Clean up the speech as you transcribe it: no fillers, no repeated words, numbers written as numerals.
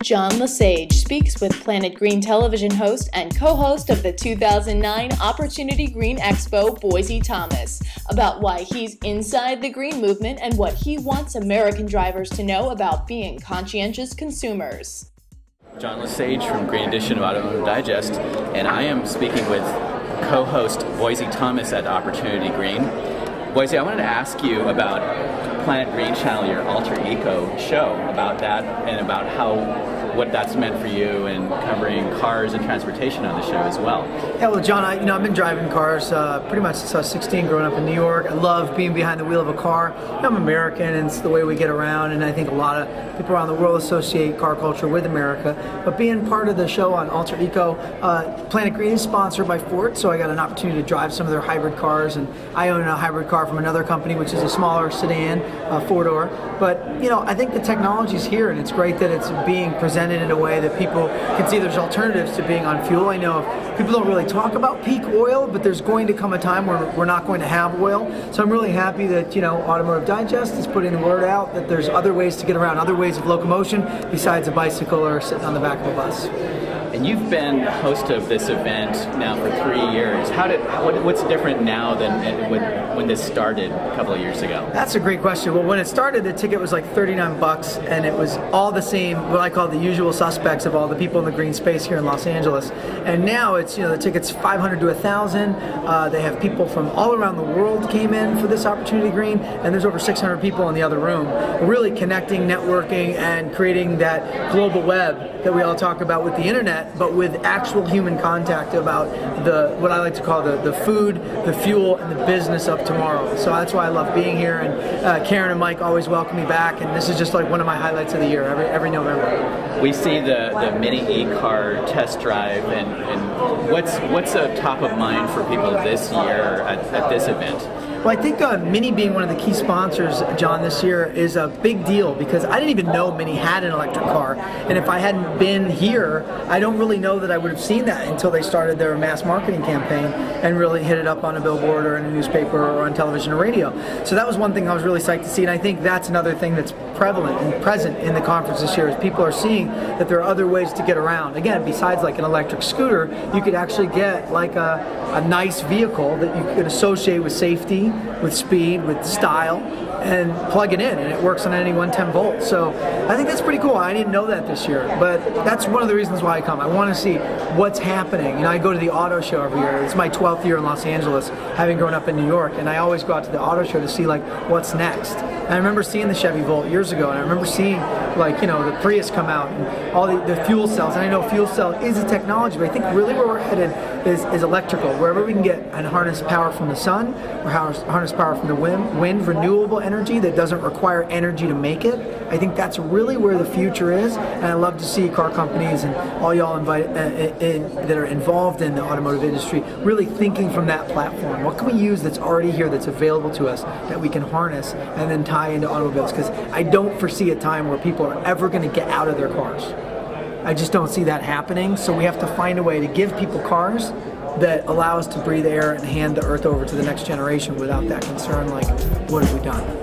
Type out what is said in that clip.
John Lesage speaks with Planet Green television host and co-host of the 2009 Opportunity Green Expo, Boise Thomas, about why he's inside the green movement and what he wants American drivers to know about being conscientious consumers. John Lesage from Green Edition of Automotive Digest, and I am speaking with co-host Boise Thomas at Opportunity Green. Boise, I wanted to ask you about Planet Green Channel, your alter ego show, about that and about what that's meant for you and covering cars and transportation on the show as well. Yeah, well, John, I've been driving cars pretty much since I was 16, growing up in New York. I love being behind the wheel of a car. I'm American, and it's the way we get around, and I think a lot of people around the world associate car culture with America. But being part of the show on Alter Eco, Planet Green is sponsored by Ford, so I got an opportunity to drive some of their hybrid cars, and I own a hybrid car from another company, which is a smaller sedan, four-door. But, I think the technology is here, and it's great that it's being presented in a way that people can see there's alternatives to being on fuel. I know people don't really talk about peak oil, but there's going to come a time where we're not going to have oil. So I'm really happy that, Automotive Digest is putting the word out that there's other ways to get around, other ways of locomotion besides a bicycle or sitting on the back of a bus. And you've been host of this event now for 3 years. What's different now than when this started a couple of years ago? That's a great question. Well, when it started, the ticket was like $39, and it was all the same, what I call the usual suspects of all the people in the green space here in Los Angeles. And now it's, the ticket's $500 to $1,000. They have people from all around the world came in for this Opportunity Green, and there's over 600 people in the other room. We're really connecting, networking, and creating that global web that we all talk about with the internet, but with actual human contact about what I like to call the food, the fuel, and the business of tomorrow. So that's why I love being here, and Karen and Mike always welcome me back, and this is just like one of my highlights of the year, every November. We see the mini e-car test drive, and what's a top of mind for people this year at this event? Well, I think Mini being one of the key sponsors, John, this year is a big deal because I didn't even know Mini had an electric car. And if I hadn't been here, I don't really know that I would have seen that until they started their mass marketing campaign and really hit it up on a billboard or in a newspaper or on television or radio. So that was one thing I was really psyched to see. And I think that's another thing that's prevalent and present in the conference this year is people are seeing that there are other ways to get around. Again, besides like an electric scooter, you could actually get like a nice vehicle that you could associate with safety, with speed, with style, and plug it in, and it works on any 110 volt. So I think that's pretty cool. I didn't know that this year, but that's one of the reasons why I come. I want to see what's happening. I go to the auto show every year. It's my 12th year in Los Angeles, having grown up in New York, and I always go out to the auto show to see like what's next. And I remember seeing the Chevy Volt years ago, and I remember seeing the Prius come out and all the fuel cells. And I know fuel cell is a technology, but I think really where we're headed is electrical. Wherever we can get and harness power from the sun, or harness power from the wind, renewable energy that doesn't require energy to make it. I think that's really where the future is, and I love to see car companies and all y'all that are involved in the automotive industry really thinking from that platform. What can we use that's already here, that's available to us, that we can harness and then tie into automobiles? Because I don't foresee a time where people are ever going to get out of their cars. I just don't see that happening, so we have to find a way to give people cars that allow us to breathe air and hand the earth over to the next generation without that concern, like, what have we done?